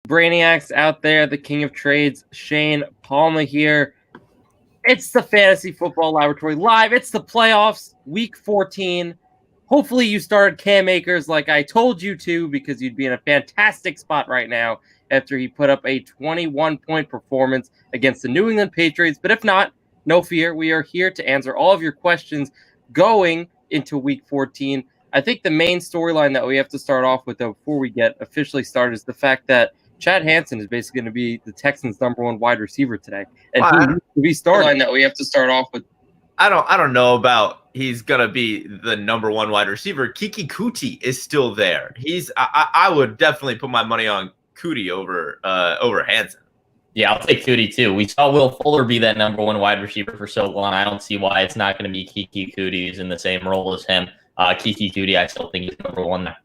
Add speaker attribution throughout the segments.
Speaker 1: Brainiacs out there, the king of trades, Shane Palma here. It's the Fantasy Football Laboratory live. It's the playoffs, week 14. Hopefully you started Cam Akers like I told you to, because you'd be in a fantastic spot right now after he put up a 21-point performance against the New England Patriots. But if not, no fear. We are here to answer all of your questions going into week 14. I think the main storyline that we have to start off with, though, before we get officially started, is the fact that Chad Hansen is basically going to be the Texans' number one wide receiver today, and he needs to be started. That we have to start off with.
Speaker 2: I don't know about he's gonna be the number one wide receiver. Kiki Kuti is still there. I would definitely put my money on Kuti over Hansen.
Speaker 3: Yeah, I'll take Kuti too. We saw Will Fuller be that number one wide receiver for so long. I don't see why it's not going to be Kiki Kuti who's in the same role as him. Kiki Kuti, I still think he's number one there.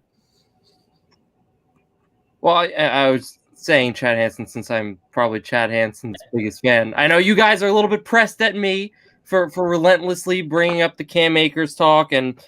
Speaker 1: Well, I was saying Chad Hansen since I'm probably Chad Hansen's biggest fan. I know you guys are a little bit pressed at me for relentlessly bringing up the Cam Akers talk and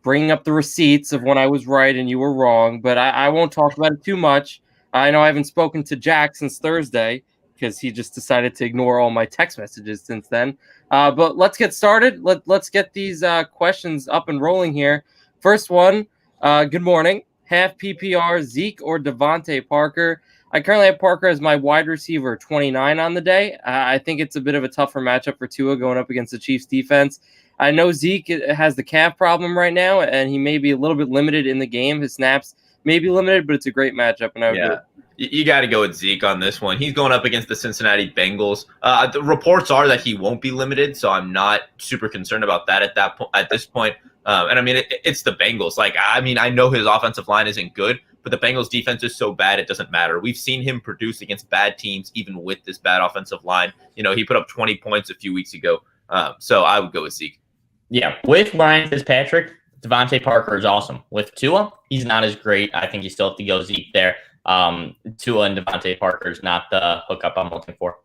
Speaker 1: bringing up the receipts of when I was right and you were wrong, but I won't talk about it too much. I know I haven't spoken to Jack since Thursday because he just decided to ignore all my text messages since then. But let's get started. Let's get these questions up and rolling here. First one, good morning. Half PPR, Zeke or Devontae Parker? I currently have Parker as my wide receiver 29 on the day. I think it's a bit of a tougher matchup for Tua going up against the Chiefs defense. I know Zeke has the calf problem right now, and he may be a little bit limited in the game. His snaps may be limited, but it's a great matchup. And
Speaker 2: you got to go with Zeke on this one. He's going up against the Cincinnati Bengals. The reports are that he won't be limited, so I'm not super concerned about that at this point. And I mean, it's the Bengals. I know his offensive line isn't good, but the Bengals defense is so bad, it doesn't matter. We've seen him produce against bad teams, even with this bad offensive line. He put up 20 points a few weeks ago. So I would go with Zeke.
Speaker 3: Yeah, with Ryan Fitzpatrick, Devontae Parker is awesome. With Tua, he's not as great. I think you still have to go Zeke there. Tua and Devontae Parker is not the hookup I'm looking for.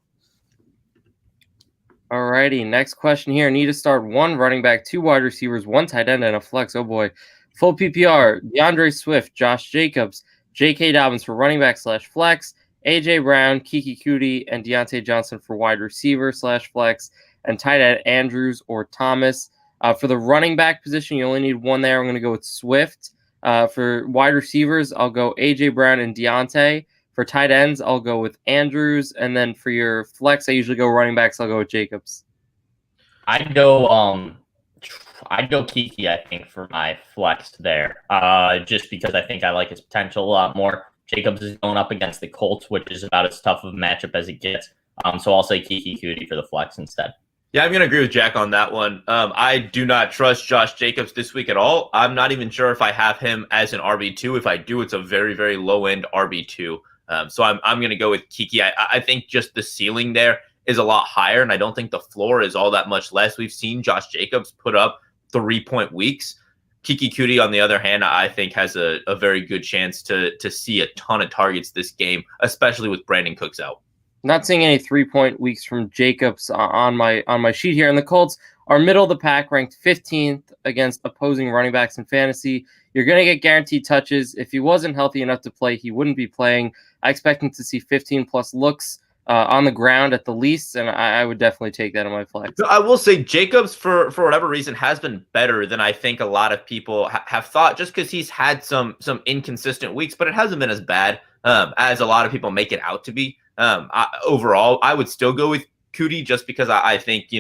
Speaker 1: Alrighty, next question here. Need to start one running back, two wide receivers, one tight end, and a flex. Oh boy. Full PPR, DeAndre Swift, Josh Jacobs, J.K. Dobbins for running back / flex, A.J. Brown, Kiki Kuti, and Deontay Johnson for wide receiver / flex, and tight end Andrews or Thomas. For the running back position, you only need one there. I'm going to go with Swift. For wide receivers, I'll go A.J. Brown and Deontay. For tight ends, I'll go with Andrews. And then for your flex, I usually go running backs. I'll go with Jacobs.
Speaker 3: I'd go Kiki, I think, for my flex there. Just because I think I like his potential a lot more. Jacobs is going up against the Colts, which is about as tough of a matchup as it gets. So I'll say Kiki Kuti for the flex instead.
Speaker 2: Yeah, I'm going to agree with Jack on that one. I do not trust Josh Jacobs this week at all. I'm not even sure if I have him as an RB2. If I do, it's a very, very low-end RB2. So I'm going to go with Kiki. I think just the ceiling there is a lot higher, and I don't think the floor is all that much less. We've seen Josh Jacobs put up 3-point weeks. Kiki Kuti, on the other hand, I think has a very good chance to see a ton of targets this game, especially with Brandon Cooks out.
Speaker 1: Not seeing any 3-point weeks from Jacobs on my sheet here. And the Colts are middle of the pack, ranked 15th against opposing running backs in fantasy. You're going to get guaranteed touches. If he wasn't healthy enough to play, he wouldn't be playing. I expect him to see 15-plus looks on the ground at the least, and I would definitely take that on my flex.
Speaker 2: So I will say Jacobs, for whatever reason, has been better than I think a lot of people have thought, just because he's had some inconsistent weeks, but it hasn't been as bad as a lot of people make it out to be. Overall, I would still go with Kuti just because I think,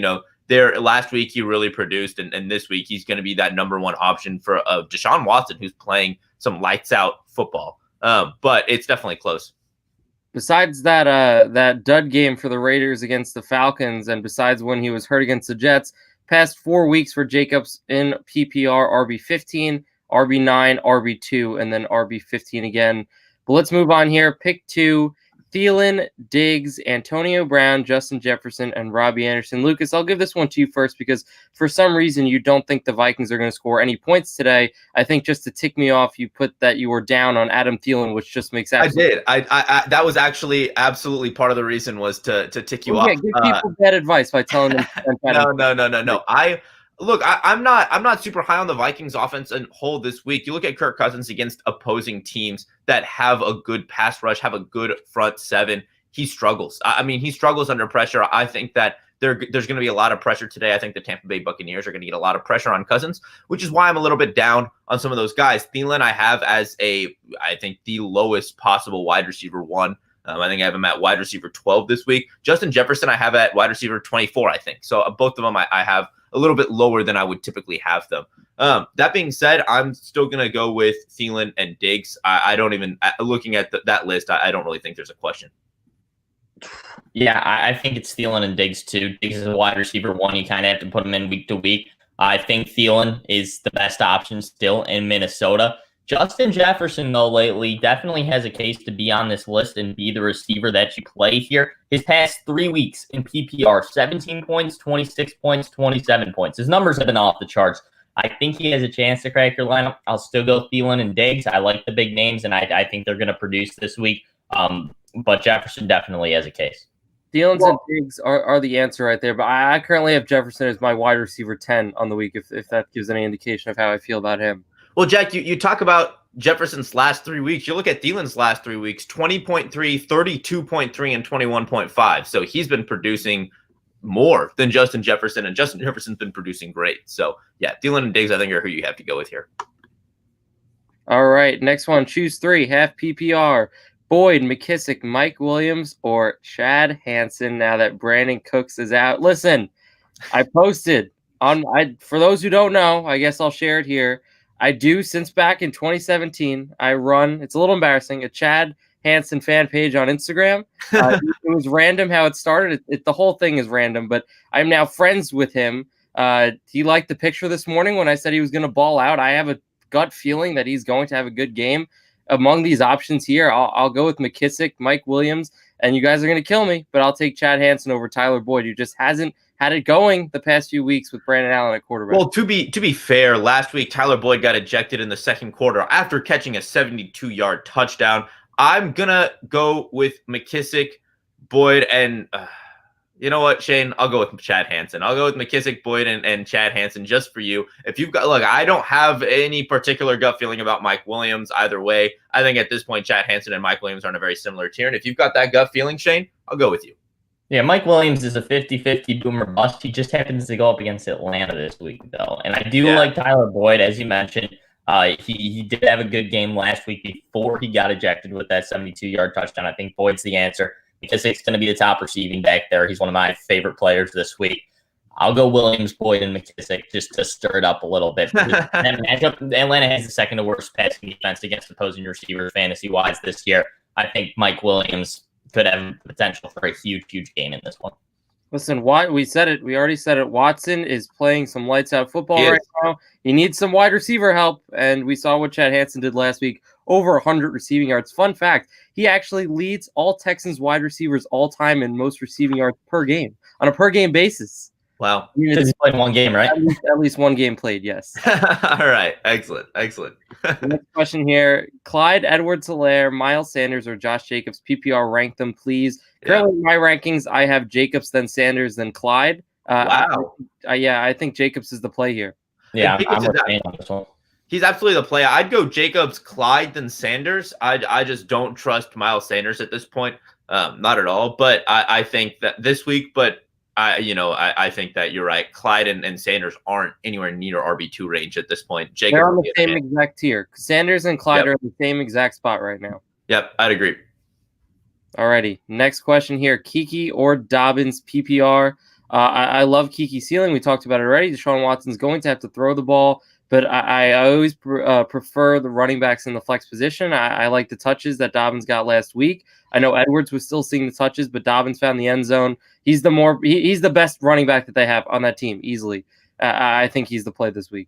Speaker 2: there last week he really produced, and this week he's going to be that number one option for Deshaun Watson, who's playing some lights out football. But it's definitely close.
Speaker 1: Besides that dud game for the Raiders against the Falcons, and besides when he was hurt against the Jets, past 4 weeks for Jacobs in PPR, RB15, RB9, RB2, and then RB15 again. But let's move on here. Pick 2. Thielen, Diggs, Antonio Brown, Justin Jefferson, and Robbie Anderson. Lucas, I'll give this one to you first because for some reason you don't think the Vikings are going to score any points today. I think just to tick me off, you put that you were down on Adam Thielen, which just makes sense.
Speaker 2: I did. I that was actually absolutely part of the reason was to tick you off.
Speaker 1: Give people bad advice by telling them.
Speaker 2: No. Look, I'm not super high on the Vikings offense and whole this week. You look at Kirk Cousins against opposing teams that have a good pass rush, have a good front seven. He struggles. I mean, he struggles under pressure. I think that there's going to be a lot of pressure today. I think the Tampa Bay Buccaneers are going to get a lot of pressure on Cousins, which is why I'm a little bit down on some of those guys. Thielen I have as I think the lowest possible wide receiver 1. I think I have him at wide receiver 12 this week. Justin Jefferson I have at wide receiver 24, I think. So both of them I have a little bit lower than I would typically have them. That being said, I'm still going to go with Thielen and Diggs. I don't even, looking at that list, I don't really think there's a question.
Speaker 3: Yeah, I think it's Thielen and Diggs too. Diggs is a wide receiver 1. You kind of have to put him in week to week. I think Thielen is the best option still in Minnesota. Justin Jefferson, though, lately definitely has a case to be on this list and be the receiver that you play here. His past 3 weeks in PPR, 17 points, 26 points, 27 points. His numbers have been off the charts. I think he has a chance to crack your lineup. I'll still go Thielen and Diggs. I like the big names, and I think they're going to produce this week. But Jefferson definitely has a case.
Speaker 1: Thielen and Diggs are the answer right there, but I currently have Jefferson as my wide receiver 10 on the week, if that gives any indication of how I feel about him.
Speaker 2: Well, Jack, you talk about Jefferson's last 3 weeks. You look at Thielen's last 3 weeks, 20.3, 32.3, and 21.5. So he's been producing more than Justin Jefferson, and Justin Jefferson's been producing great. So, yeah, Thielen and Diggs, I think, are who you have to go with here.
Speaker 1: All right, next one. Choose 3, half PPR. Boyd, McKissick, Mike Williams, or Chad Hansen now that Brandon Cooks is out. Listen, I posted for those who don't know, I guess I'll share it here. I do, since back in 2017, I run, it's a little embarrassing, a Chad Hansen fan page on Instagram. It was random how it started. The whole thing is random, but I'm now friends with him. He liked the picture this morning when I said he was going to ball out. I have a gut feeling that he's going to have a good game. Among these options here, I'll go with McKissick, Mike Williams, and you guys are going to kill me, but I'll take Chad Hansen over Tyler Boyd, who just hasn't had it going the past few weeks with Brandon Allen at quarterback.
Speaker 2: Well, to be fair, last week Tyler Boyd got ejected in the second quarter after catching a 72-yard touchdown. I'm going to go with McKissick, Boyd, and you know what, Shane? I'll go with Chad Hansen. I'll go with McKissick, Boyd, and Chad Hansen just for you. If you've got, look, I don't have any particular gut feeling about Mike Williams either way. I think at this point, Chad Hansen and Mike Williams are on a very similar tier. And if you've got that gut feeling, Shane, I'll go with you.
Speaker 3: Yeah, Mike Williams is a 50-50 boomer bust. He just happens to go up against Atlanta this week, though. And I do like Tyler Boyd, as you mentioned. He did have a good game last week before he got ejected with that 72-yard touchdown. I think Boyd's the answer. McKissick's going to be the top receiving back there. He's one of my favorite players this week. I'll go Williams, Boyd, and McKissick just to stir it up a little bit. That matchup, Atlanta has the second to worst passing defense against opposing receivers fantasy-wise this year. I think Mike Williams could have potential for a huge, huge game in this one.
Speaker 1: Listen, we said it. We already said it. Watson is playing some lights-out football right now. He needs some wide receiver help, and we saw what Chad Hansen did last week. Over 100 receiving yards. Fun fact, he actually leads all Texans wide receivers all time in most receiving yards per game on a per-game basis.
Speaker 2: Wow.
Speaker 3: Because he played one game, right?
Speaker 1: At least one game played, yes.
Speaker 2: All right. Excellent.
Speaker 1: Next question here. Clyde Edwards-Helaire, Miles Sanders, or Josh Jacobs? PPR, rank them, please. Currently, in my rankings, I have Jacobs, then Sanders, then Clyde.
Speaker 2: Wow.
Speaker 1: I think Jacobs is the play here.
Speaker 3: Yeah, I'm retained on this one.
Speaker 2: He's absolutely the play. I'd go Jacobs, Clyde, then Sanders. I just don't trust Miles Sanders at this point. Not at all. But I think that this week, I think that you're right. Clyde and Sanders aren't anywhere near RB2 range at this point. Jacobs,
Speaker 1: they're on the same exact tier. Sanders and Clyde are in the same exact spot right now.
Speaker 2: Yep, I'd agree.
Speaker 1: Alrighty. Next question here. Kiki or Dobbins PPR? I love Kiki's ceiling. We talked about it already. Deshaun Watson's going to have to throw the ball, but I always prefer the running backs in the flex position. I like the touches that Dobbins got last week. I know Edwards was still seeing the touches, but Dobbins found the end zone. He's the best running back that they have on that team, easily. I think he's the play this week.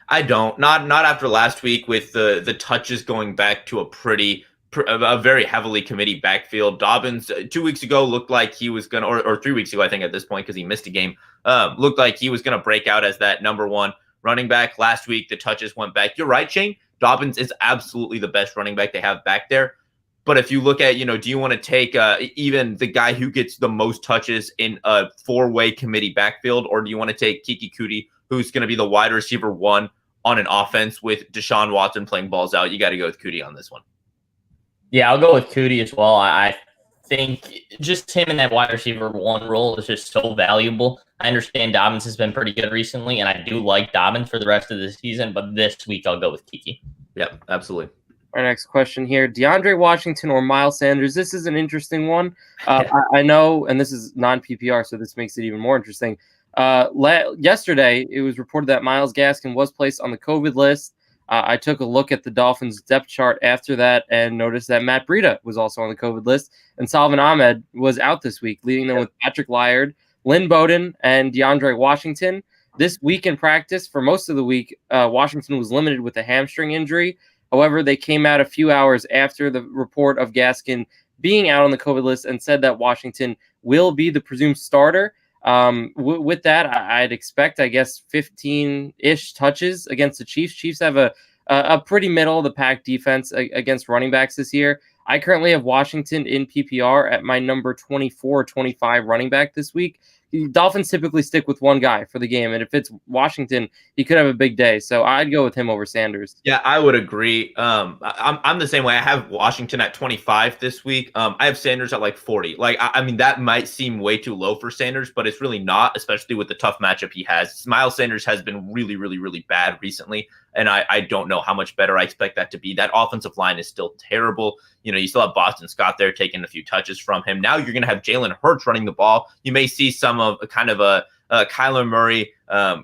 Speaker 2: I don't. Not after last week with the touches going back to a very heavily committee backfield. Dobbins 2 weeks ago looked like he was going to, or 3 weeks ago, I think at this point, because he missed a game, looked like he was going to break out as that number one running back. Last week, the touches went back. You're right, Shane. Dobbins is absolutely the best running back they have back there. But if you look at, do you want to take even the guy who gets the most touches in a four-way committee backfield, or do you want to take Kiki Kuti who's going to be the wide receiver one on an offense with Deshaun Watson playing balls out, you got to go with Coody on this one.
Speaker 3: Yeah, I'll go with Coody as well. I think just him in that wide receiver one role is just so valuable. I understand Dobbins has been pretty good recently, and I do like Dobbins for the rest of the season, but this week I'll go with Kiki.
Speaker 2: Yep, absolutely.
Speaker 1: Our next question here, DeAndre Washington or Miles Sanders? This is an interesting one. I know, and this is non-PPR, so this makes it even more interesting. Yesterday, it was reported that Myles Gaskin was placed on the COVID list. I took a look at the Dolphins depth chart after that and noticed that Matt Breida was also on the COVID list, and Salvon Ahmed was out this week, leading them with Patrick Lyard, Lynn Bowden, and DeAndre Washington. This week in practice, for most of the week, Washington was limited with a hamstring injury. However, they came out a few hours after the report of Gaskin being out on the COVID list and said that Washington will be the presumed starter. With that, I'd expect, I guess, 15-ish touches against the Chiefs. Chiefs have a pretty middle-of-the-pack defense against running backs this year. I currently have Washington in PPR at my number 24, 25 running back this week. Dolphins typically stick with one guy for the game, and if it's Washington, he could have a big day. So I'd go with him over Sanders.
Speaker 2: Yeah, I would agree. I'm the same way. I have Washington at 25 this week. I have Sanders at like 40. Like, I mean, that might seem way too low for Sanders, but it's really not, especially with the tough matchup he has. Miles Sanders has been really, really, really bad recently, and I don't know how much better I expect that to be. That offensive line is still terrible. You know, you still have Boston Scott there taking a few touches from him. Now you're going to have Jalen Hurts running the ball. You may see some of a kind of a Kyler Murray,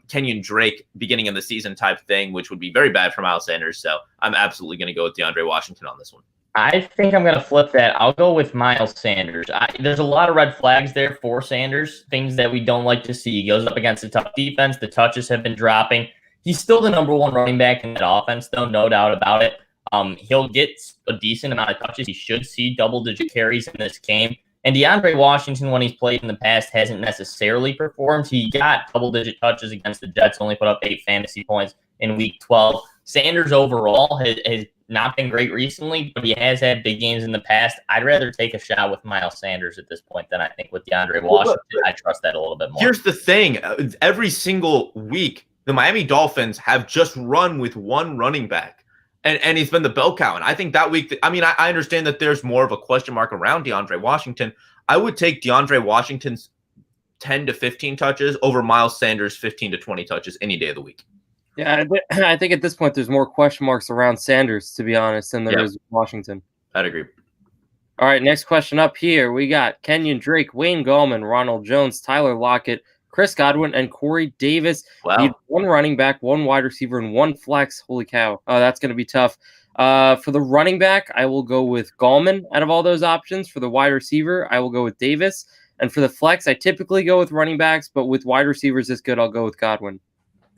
Speaker 2: Kenyon Drake beginning of the season type thing, which would be very bad for Miles Sanders. So I'm absolutely going to go with DeAndre Washington on this one.
Speaker 3: I think I'm going to flip that. I'll go with Miles Sanders. There's a lot of red flags there for Sanders, things that we don't like to see. He goes up against a tough defense. The touches have been dropping. He's still the number one running back in that offense, though, no doubt about it. He'll get a decent amount of touches. He should see double-digit carries in this game. And DeAndre Washington, when he's played in the past, hasn't necessarily performed. He got double-digit touches against the Jets, only put up 8 fantasy points in Week 12. Sanders overall has not been great recently, but he has had big games in the past. I'd rather take a shot with Miles Sanders at this point than I think with DeAndre Washington. I trust that a little bit more.
Speaker 2: Here's the thing. Every single week, the Miami Dolphins have just run with one running back. And he's been the bell cow. And I think that week, I understand that there's more of a question mark around DeAndre Washington. I would take DeAndre Washington's 10 to 15 touches over Miles Sanders' 15 to 20 touches any day of the week.
Speaker 1: Yeah, I think at this point there's more question marks around Sanders, to be honest, than there is Washington.
Speaker 2: I'd agree.
Speaker 1: All right, next question up here. We got Kenyon Drake, Wayne Gallman, Ronald Jones, Tyler Lockett, Chris Godwin, and Corey Davis.
Speaker 2: Wow.
Speaker 1: Need one running back, one wide receiver, and one flex. Holy cow. That's going to be tough. For the running back, I will go with Gallman out of all those options. For the wide receiver, I will go with Davis. And for the flex, I typically go with running backs, but with wide receivers this good, I'll go with Godwin.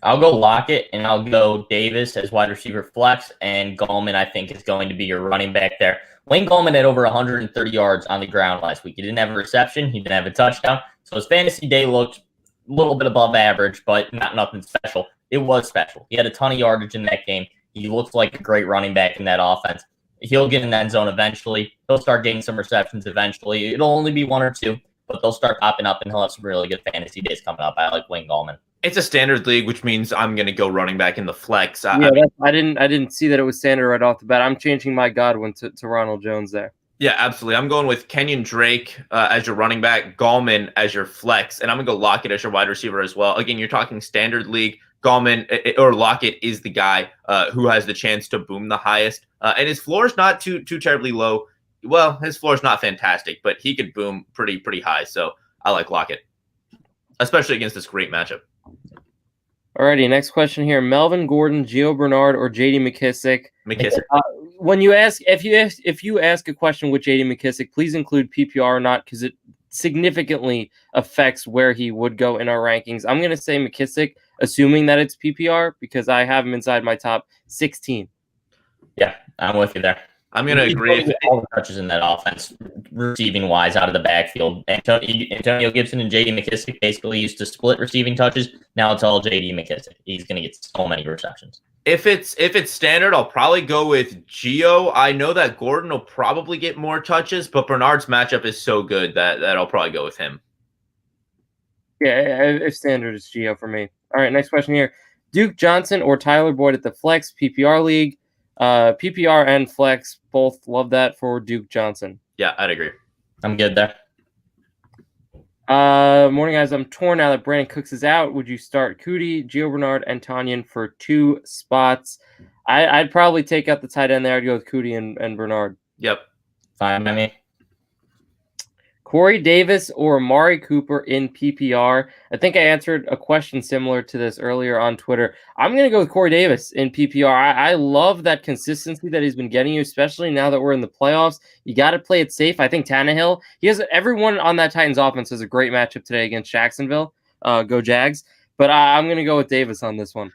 Speaker 3: I'll go Lockett, and I'll go Davis as wide receiver flex, and Gallman, I think, is going to be your running back there. Wayne Gallman had over 130 yards on the ground last week. He didn't have a reception. He didn't have a touchdown. So his fantasy day looked a little bit above average, but not nothing special. It was special. He had a ton of yardage in that game. He looks like a great running back in that offense. He'll get in the end zone eventually. He'll start getting some receptions eventually. It'll only be 1 or 2, but they'll start popping up, and he'll have some really good fantasy days coming up. I like Wayne Gallman.
Speaker 2: It's a standard league, which means I'm going to go running back in the flex.
Speaker 1: I didn't see that it was standard right off the bat. I'm changing my Godwin to Ronald Jones there.
Speaker 2: Yeah, absolutely. I'm going with Kenyon Drake as your running back, Gallman as your flex, and I'm going to go Lockett as your wide receiver as well. Again, you're talking standard league. Gallman or Lockett is the guy who has the chance to boom the highest, and his floor is not too terribly low. Well, his floor is not fantastic, but he could boom pretty high. So I like Lockett, especially against this great matchup.
Speaker 1: Alrighty, next question here: Melvin Gordon, Gio Bernard, or J.D. McKissic?
Speaker 2: McKissic.
Speaker 1: When you ask, if you ask a question with J.D. McKissic, please include PPR or not, because it significantly affects where he would go in our rankings. I'm going to say McKissic, assuming that it's PPR, because I have him inside my top 16.
Speaker 3: Yeah, I'm with you there.
Speaker 2: I'm going to agree.
Speaker 3: All the touches in that offense, receiving wise, out of the backfield. Antonio Gibson and J.D. McKissic basically used to split receiving touches. Now it's all J.D. McKissic. He's going to get so many receptions.
Speaker 2: If it's standard, I'll probably go with Gio. I know that Gordon will probably get more touches, but Bernard's matchup is so good that I'll probably go with him.
Speaker 1: Yeah, if standard is Gio for me. All right, next question here. Duke Johnson or Tyler Boyd at the flex PPR league. PPR and flex, both love that for Duke Johnson.
Speaker 2: Yeah, I'd agree.
Speaker 3: I'm good there.
Speaker 1: Morning, guys. I'm torn now that Brandon Cooks is out. Would you start Cootie, Gio Bernard, and Tanyan for 2 spots? I'd probably take out the tight end there. I'd go with Cootie and Bernard.
Speaker 2: Yep.
Speaker 3: Fine by me.
Speaker 1: Corey Davis or Amari Cooper in PPR. I think I answered a question similar to this earlier on Twitter. I'm going to go with Corey Davis in PPR. I love that consistency that he's been getting you, especially now that we're in the playoffs. You got to play it safe. I think Tannehill, everyone on that Titans offense has a great matchup today against Jacksonville. Go Jags. But I'm going to go with Davis on this one.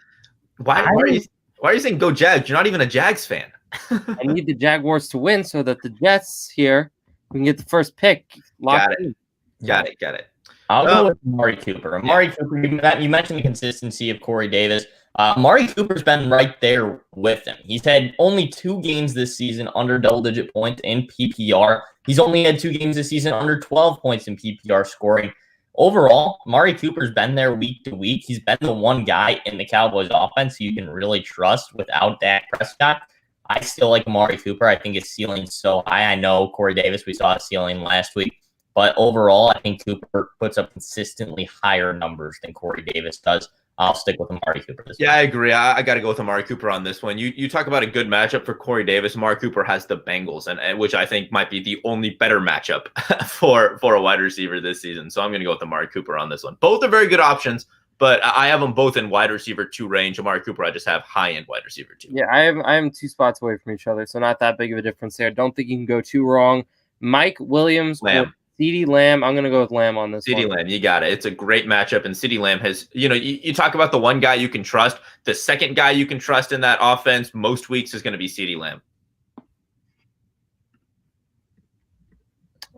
Speaker 2: Why are you saying go Jags? You're not even a Jags fan.
Speaker 1: I need the Jaguars to win so that the Jets here, we can get the first pick.
Speaker 2: Got it.
Speaker 3: I'll go with Amari Cooper. Amari Cooper, you mentioned the consistency of Corey Davis. Amari Cooper's been right there with him. He's had only 2 games this season under double-digit points in PPR. He's only had 2 games this season under 12 points in PPR scoring. Overall, Amari Cooper's been there week to week. He's been the one guy in the Cowboys offense you can really trust without Dak Prescott. I still like Amari Cooper. I think his ceiling's so high. I know Corey Davis, we saw his ceiling last week. But overall, I think Cooper puts up consistently higher numbers than Corey Davis does. I'll stick with Amari Cooper this week.
Speaker 2: I agree. I got to go with Amari Cooper on this one. You talk about a good matchup for Corey Davis. Amari Cooper has the Bengals, and which I think might be the only better matchup for a wide receiver this season. So I'm going to go with Amari Cooper on this one. Both are very good options, but I have them both in wide receiver 2 range. Amari Cooper, I just have high-end wide receiver 2.
Speaker 1: Yeah, I am 2 spots away from each other, so not that big of a difference there. Don't think you can go too wrong. Mike Williams or CeeDee Lamb. I'm going to go with Lamb on this one.
Speaker 2: CeeDee Lamb, you got it. It's a great matchup, and CeeDee Lamb has, you talk about the one guy you can trust. The second guy you can trust in that offense most weeks is going to be CeeDee Lamb.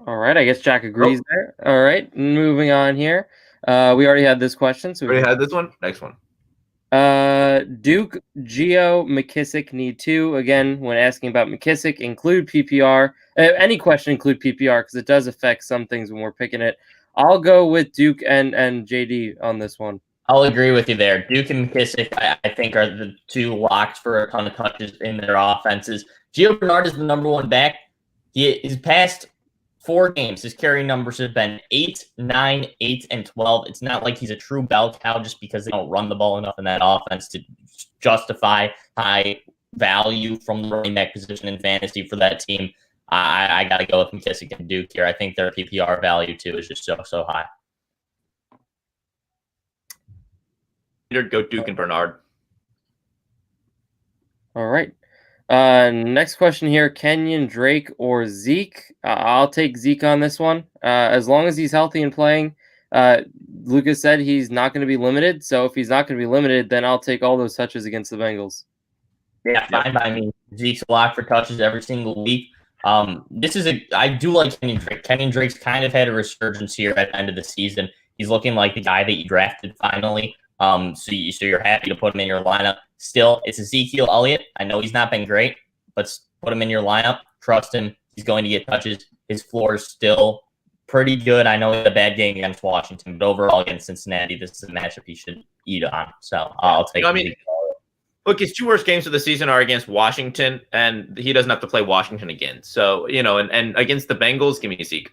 Speaker 1: All right, I guess Jack agrees there. All right, moving on here. We already had this question. So
Speaker 2: we already had this one? Next one.
Speaker 1: Duke, Gio, McKissick need 2. Again, when asking about McKissick, include PPR. Any question include PPR because it does affect some things when we're picking it. I'll go with Duke and JD on this one.
Speaker 3: I'll agree with you there. Duke and McKissick, I think, are the 2 locked for a ton of touches in their offenses. Gio Bernard is the number 1 back. His past 4 games, his carry numbers have been 8, 9, 8, and 12. It's not like he's a true bell cow just because they don't run the ball enough in that offense to justify high value from the running back position in fantasy for that team. I got to go with McKissick and Duke here. I think their PPR value, too, is just so high.
Speaker 2: Go Duke and Bernard.
Speaker 1: All right. Next question here, Kenyon Drake or Zeke? I'll take Zeke on this one. As long as he's healthy and playing. Lucas said he's not going to be limited. So if he's not going to be limited, then I'll take all those touches against the Bengals.
Speaker 3: Yeah, fine by me. Zeke's locked for touches every single week. I do like Kenyon Drake. Kenyon Drake's kind of had a resurgence here at the end of the season. He's looking like the guy that you drafted finally. So you're happy to put him in your lineup. Still, it's Ezekiel Elliott. I know he's not been great, but put him in your lineup. Trust him. He's going to get touches. His floor is still pretty good. I know he had a bad game against Washington, but overall against Cincinnati, this is a matchup he should eat on. So I'll take him.
Speaker 2: Look, his 2 worst games of the season are against Washington, and he doesn't have to play Washington again. So, and against the Bengals, give me Zeke.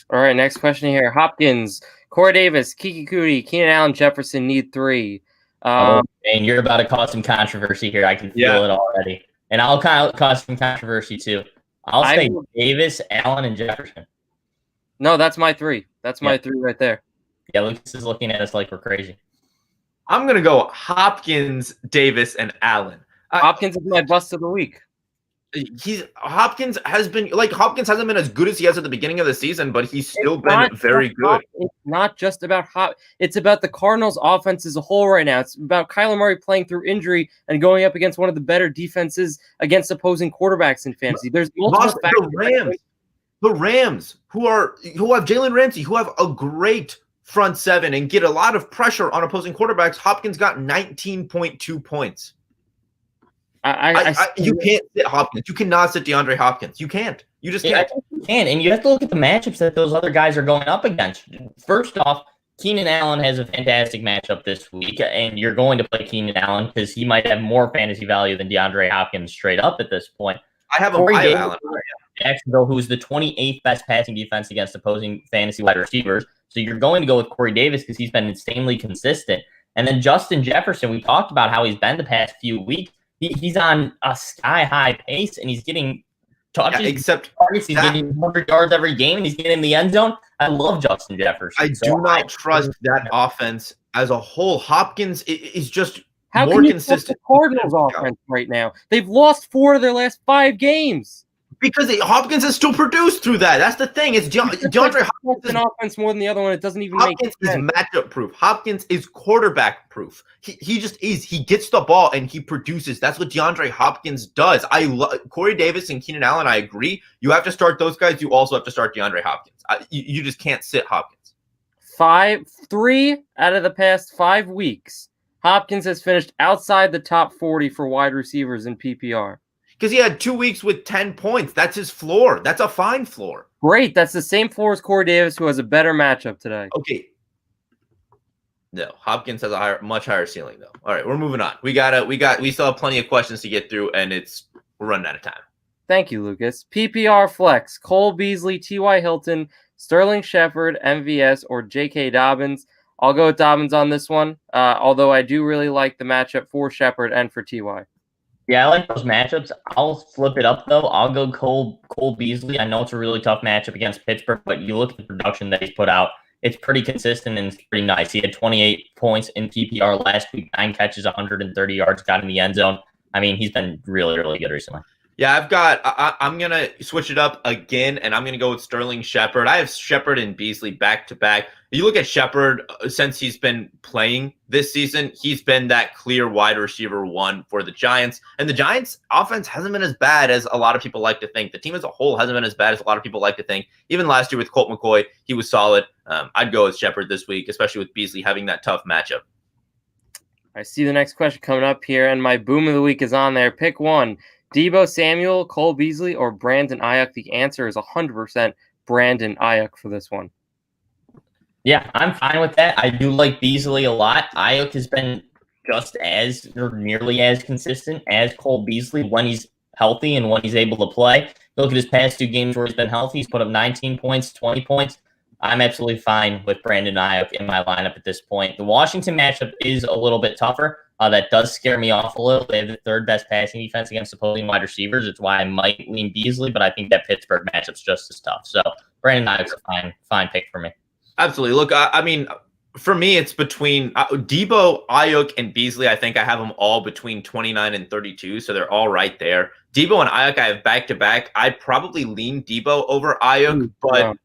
Speaker 1: All right, next question here. Hopkins, Corey Davis, Kiki Cootie, Keenan Allen, Jefferson need 3.
Speaker 3: And you're about to cause some controversy here. I can feel it already. And I'll cause some controversy too. I'll say Davis, Allen, and Jefferson.
Speaker 1: No, that's my 3. That's my 3 right there.
Speaker 3: Yeah, Lucas is looking at us like we're crazy.
Speaker 2: I'm going to go Hopkins, Davis, and Allen.
Speaker 1: Hopkins is my bust of the week.
Speaker 2: Hopkins hasn't been as good as he has at the beginning of the season, but he's still been very good.
Speaker 1: It's not just about it's about the Cardinals offense as a whole right now. It's about Kyler Murray playing through injury and going up against one of the better defenses against opposing quarterbacks in fantasy. There's multiple factors.
Speaker 2: The Rams, who have Jalen Ramsey, who have a great front 7 and get a lot of pressure on opposing quarterbacks. Hopkins got 19.2 points. You can't sit Hopkins. You cannot sit DeAndre Hopkins. You can't. You just
Speaker 3: I
Speaker 2: can't.
Speaker 3: think you can, and you have to look at the matchups that those other guys are going up against. First off, Keenan Allen has a fantastic matchup this week, and you're going to play Keenan Allen because he might have more fantasy value than DeAndre Hopkins straight up at this point.
Speaker 2: I have
Speaker 3: Corey Davis,
Speaker 2: Allen.
Speaker 3: Jacksonville, who's the 28th best passing defense against opposing fantasy wide receivers. So you're going to go with Corey Davis because he's been insanely consistent. And then Justin Jefferson, we talked about how he's been the past few weeks. He's on a sky-high pace, and he's getting touches,
Speaker 2: except
Speaker 3: targets. He's getting 100 yards every game, and he's getting in the end zone. I love Justin Jefferson.
Speaker 2: I do not trust that offense as a whole. Hopkins is just
Speaker 1: How
Speaker 2: more
Speaker 1: can you
Speaker 2: consistent.
Speaker 1: trust the Cardinals offense right now? They've lost 4 of their last 5 games.
Speaker 2: Because Hopkins has still produced through that. That's the thing. It's DeAndre Hopkins.
Speaker 1: An offense more than the other one. It doesn't even
Speaker 2: Hopkins
Speaker 1: make sense.
Speaker 2: is matchup proof. Hopkins is quarterback proof. He just is. He gets the ball and he produces. That's what DeAndre Hopkins does. I love Corey Davis and Keenan Allen. I agree. You have to start those guys. You also have to start DeAndre Hopkins. You just can't sit Hopkins.
Speaker 1: 3 out of the past 5 weeks, Hopkins has finished outside the top 40 for wide receivers in PPR.
Speaker 2: Because he had 2 weeks with 10 points. That's his floor. That's a fine floor.
Speaker 1: Great. That's the same floor as Corey Davis, who has a better matchup today.
Speaker 2: Okay. No, Hopkins has a much higher ceiling, though. All right, we're moving on. We still have plenty of questions to get through, and we're running out of time.
Speaker 1: Thank you, Lucas. PPR flex: Cole Beasley, T.Y. Hilton, Sterling Shepard, MVS, or J.K. Dobbins. I'll go with Dobbins on this one, although I do really like the matchup for Shepard and for T.Y.
Speaker 3: Yeah, I like those matchups. I'll flip it up, though. I'll go Cole Beasley. I know it's a really tough matchup against Pittsburgh, but you look at the production that he's put out, it's pretty consistent and it's pretty nice. He had 28 points in PPR last week, 9 catches, 130 yards, got in the end zone. I mean, he's been really, really good recently.
Speaker 2: Yeah, I'm going to switch it up again, and I'm going to go with Sterling Shepard. I have Shepard and Beasley back-to-back. You look at Shepard, since he's been playing this season, he's been that clear wide receiver 1 for the Giants. And the Giants' offense hasn't been as bad as a lot of people like to think. The team as a whole hasn't been as bad as a lot of people like to think. Even last year with Colt McCoy, he was solid. I'd go with Shepard this week, especially with Beasley having that tough matchup.
Speaker 1: I see the next question coming up here, and my boom of the week is on there. Pick one. Deebo Samuel, Cole Beasley, or Brandon Ayuk? The answer is 100% Brandon Ayuk for this one.
Speaker 3: Yeah, I'm fine with that. I do like Beasley a lot. Ayuk has been just as or nearly as consistent as Cole Beasley when he's healthy and when he's able to play. Look at his past 2 games where he's been healthy. He's put up 19 points, 20 points. I'm absolutely fine with Brandon Ayuk in my lineup at this point. The Washington matchup is a little bit tougher. That does scare me off a little. They have the 3rd best passing defense against opposing wide receivers. It's why I might lean Beasley, but I think that Pittsburgh matchup's just as tough. So Brandon Ayuk's a fine pick for me.
Speaker 2: Absolutely. Look, I mean, for me, it's between Deebo, Ayuk, and Beasley. I think I have them all between 29 and 32, so they're all right there. Deebo and Ayuk, I have back-to-back. I'd probably lean Deebo over Ayuk, but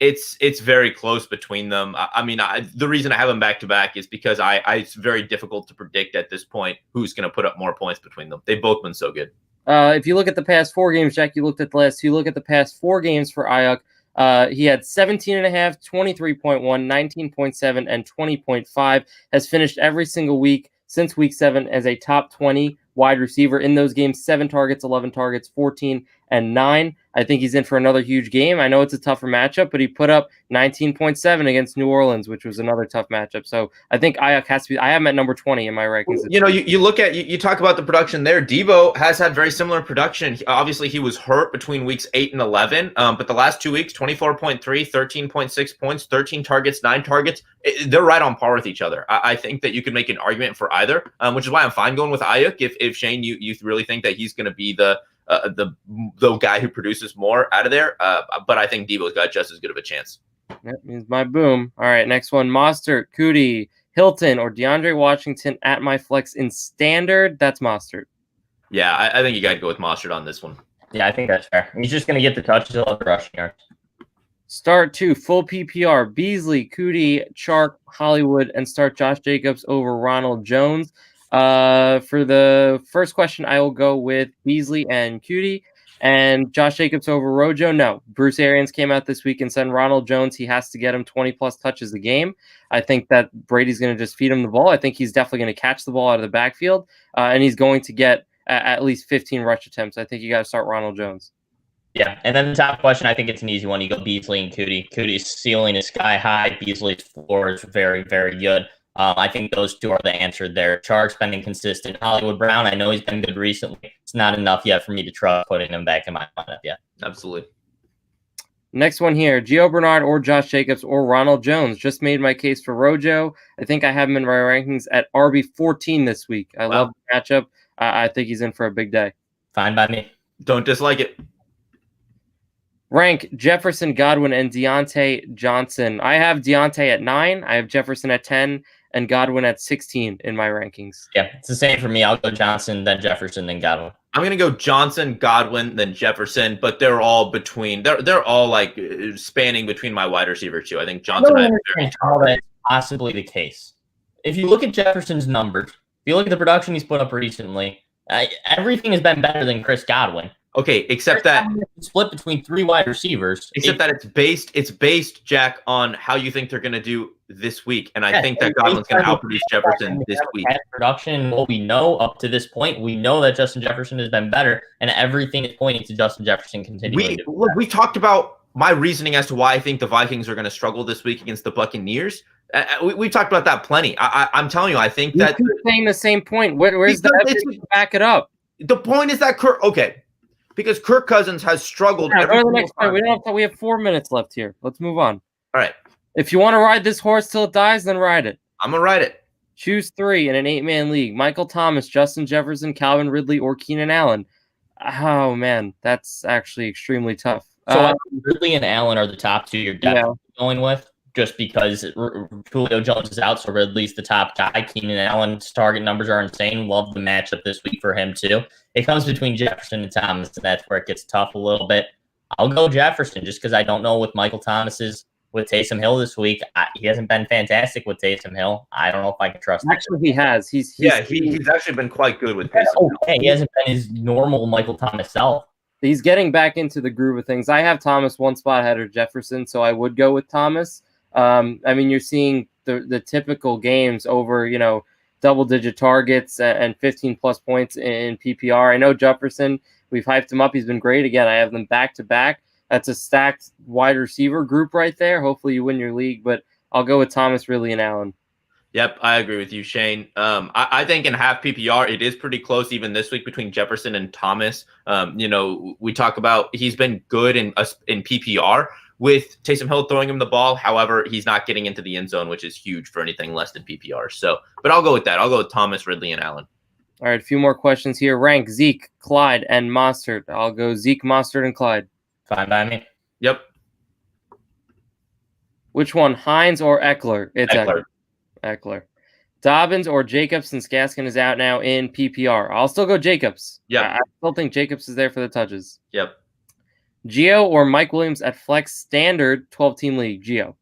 Speaker 2: it's very close between them. I mean, the reason I have them back-to-back is because it's very difficult to predict at this point who's going to put up more points between them. They've both been so good.
Speaker 1: If you look at the past 4 games, Jack, you looked at the last 2. Look at the past 4 games for Ayuk. He had 17.5, 23.1, 19.7, and 20.5. Has finished every single week since week 7 as a top 20 wide receiver in those games. 7 targets, 11 targets, 14 and 9. I think he's in for another huge game. I know it's a tougher matchup, but he put up 19.7 against New Orleans, which was another tough matchup. So I think Ayuk has to be. I have him at number 20 in my rankings.
Speaker 2: You know, you look at you talk about the production there. Deebo has had very similar production. Obviously, he was hurt between weeks 8 and 11, but the last 2 weeks, 24.3, 13.6 points, 13 targets, 9 targets. They're right on par with each other. I think that you could make an argument for either, which is why I'm fine going with Ayuk. If Shane, you really think that he's going to be the guy who produces more out of there, but I think Deebo's got just as good of a chance.
Speaker 1: That means my boom. All right, next one. Mostert, Coody, Hilton, or DeAndre Washington at my flex in standard. That's Mostert.
Speaker 2: Yeah, I think you got to go with Mostert on this one.
Speaker 3: Yeah, I think that's fair. He's just going to get the touches. He'll have the rushing yards.
Speaker 1: Start 2, full PPR. Beasley, Coody, Chark, Hollywood, and start Josh Jacobs over Ronald Jones. For the first question, I will go with Beasley and Coody, and Josh Jacobs over Rojo. No, Bruce Arians came out this week and said Ronald Jones, he has to get him 20-plus touches a game. I think that Brady's going to just feed him the ball. I think he's definitely going to catch the ball out of the backfield, and he's going to get at least 15 rush attempts. I think you got to start Ronald Jones.
Speaker 3: Yeah, and then the top question, I think it's an easy one. You go Beasley and Cootie. Cootie's ceiling is sky high. Beasley's floor is very, very good. I think those two are the answer there. Chark's been inconsistent. Hollywood Brown, I know he's been good recently. It's not enough yet for me to trust putting him back in my lineup yet.
Speaker 2: Absolutely.
Speaker 1: Next one here, Gio Bernard or Josh Jacobs or Ronald Jones. Just made my case for Rojo. I think I have him in my rankings at RB14 this week. I love the matchup. I think he's in for a big day.
Speaker 3: Fine by me.
Speaker 2: Don't dislike it.
Speaker 1: Rank Jefferson, Godwin, and Deontay Johnson. I have Deontay at 9. I have Jefferson at 10 and Godwin at 16 in my rankings.
Speaker 3: Yeah, it's the same for me. I'll go Johnson, then Jefferson, then Godwin.
Speaker 2: I'm gonna go Johnson, Godwin, then Jefferson, but they're all between. They're all like spanning between my wide receiver too. I think Johnson.
Speaker 3: I understand how that's possibly the case. If you look at Jefferson's numbers, if you look at the production he's put up recently, everything has been better than Chris Godwin.
Speaker 2: Okay, except that
Speaker 3: split between 3 wide receivers.
Speaker 2: Except that it's based, Jack, on how you think they're going to do this week, and I think that Godwin's going to outproduce Jefferson this week.
Speaker 3: Production, what we know up to this point, we know that Justin Jefferson has been better, and everything is pointing to Justin Jefferson continuing.
Speaker 2: We talked about my reasoning as to why I think the Vikings are going to struggle this week against the Buccaneers. We talked about that plenty. I'm telling you, I think that
Speaker 1: you're saying the same point. Where's the evidence to back it up?
Speaker 2: The point is that because Kirk Cousins has struggled.
Speaker 1: Yeah, go to the next point. We have 4 minutes left here. Let's move on.
Speaker 2: All right.
Speaker 1: If you want to ride this horse till it dies, then ride it.
Speaker 2: I'm going to ride it.
Speaker 1: Choose 3 in an 8-man league. Michael Thomas, Justin Jefferson, Calvin Ridley, or Keenan Allen. Oh, man. That's actually extremely tough.
Speaker 3: So Ridley and Allen are the top 2 you're definitely going with, just because Julio Jones is out, so Ridley's the top guy. Keenan Allen's target numbers are insane. Love the matchup this week for him, too. It comes between Jefferson and Thomas, and that's where it gets tough a little bit. I'll go Jefferson just because I don't know with Michael Thomas's with Taysom Hill this week. He hasn't been fantastic with Taysom Hill. I don't know if I can trust him.
Speaker 1: Actually, he has. He's
Speaker 2: actually been quite good with Taysom Hill.
Speaker 3: Okay, he hasn't been his normal Michael Thomas self.
Speaker 1: He's getting back into the groove of things. I have Thomas one spot ahead of Jefferson, so I would go with Thomas. I mean, you're seeing the typical games over, double-digit targets and 15-plus points in PPR. I know Jefferson, we've hyped him up. He's been great. Again, I have them back-to-back. That's a stacked wide receiver group right there. Hopefully you win your league, but I'll go with Thomas, Ridley, and Allen.
Speaker 2: Yep, I agree with you, Shane. I think in half PPR, it is pretty close even this week between Jefferson and Thomas. We talk about he's been good in PPR with Taysom Hill throwing him the ball. However, he's not getting into the end zone, which is huge for anything less than PPR. So, but I'll go with that. I'll go with Thomas, Ridley, and Allen.
Speaker 1: All right, a few more questions here. Rank Zeke, Clyde, and Mostert. I'll go Zeke, Mostert, and Clyde.
Speaker 3: Fine by me.
Speaker 2: Yep.
Speaker 1: Which one, Hines or Eckler? It's Eckler. Dobbins or Jacobs, since Gaskin is out now in PPR. I'll still go Jacobs.
Speaker 2: Yeah.
Speaker 1: I still think Jacobs is there for the touches.
Speaker 2: Yep.
Speaker 1: Gio or Mike Williams at flex standard 12-team league? Gio.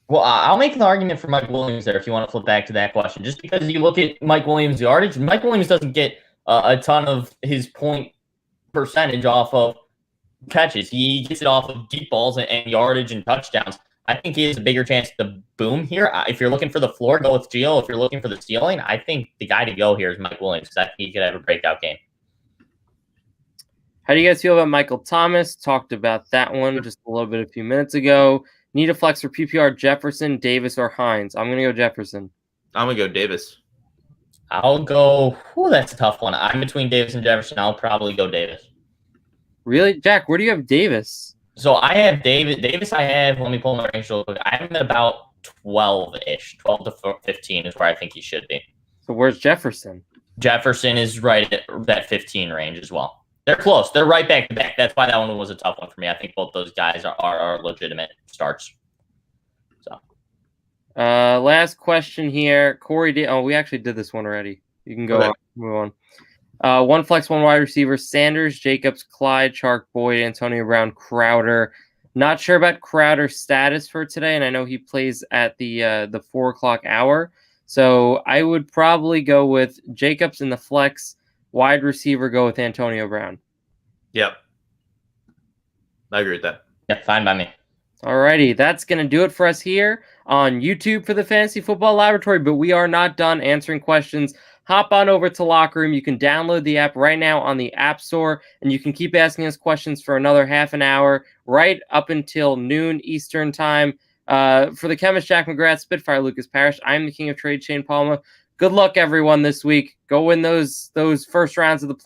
Speaker 3: Well, I'll make the argument for Mike Williams there if you want to flip back to that question. Just because you look at Mike Williams' yardage, Mike Williams doesn't get a ton of his point percentage off of catches. He gets it off of deep balls and yardage and touchdowns. I think he has a bigger chance to boom here. If you're looking for the floor, go with Gio. If you're looking for the ceiling, I think the guy to go here is Mike Williams because I think he could have a breakout game.
Speaker 1: How do you guys feel about Michael Thomas? Talked about that one just a few minutes ago. Need a flex for PPR, Jefferson, Davis, or Hines? I'm going to go Jefferson.
Speaker 2: I'm going to go Davis.
Speaker 3: I'll go. That's a tough one. I'm between Davis and Jefferson. I'll probably go Davis.
Speaker 1: Really? Jack, where do you have Davis?
Speaker 3: So I have Davis, let me pull my range real quick. I have him at about 12-ish. 12 to 15 is where I think he should be.
Speaker 1: So where's Jefferson?
Speaker 3: Jefferson is right at that 15 range as well. They're close. They're right back to back. That's why that one was a tough one for me. I think both those guys are legitimate starts. So,
Speaker 1: last question here. Corey we actually did this one already. You can go on. Move on. One flex, one wide receiver. Sanders, Jacobs, Clyde, Chark, Boyd, Antonio Brown, Crowder. Not sure about Crowder's status for today, and I know he plays at the 4:00 hour. So I would probably go with Jacobs in the flex. Wide receiver, go with Antonio Brown.
Speaker 2: Yep. I agree with that.
Speaker 3: Yeah, fine by me.
Speaker 1: Alrighty, that's going to do it for us here on YouTube for the Fantasy Football Laboratory, but we are not done answering questions hop on over to Locker Room. You can download the app right now on the App Store, and you can keep asking us questions for another half an hour, right up until noon Eastern time. For the chemist Jack McGrath, Spitfire Lucas Parrish, I'm the king of trade, Shane Palma. Good luck, everyone, this week. Go win those first rounds of the playoffs.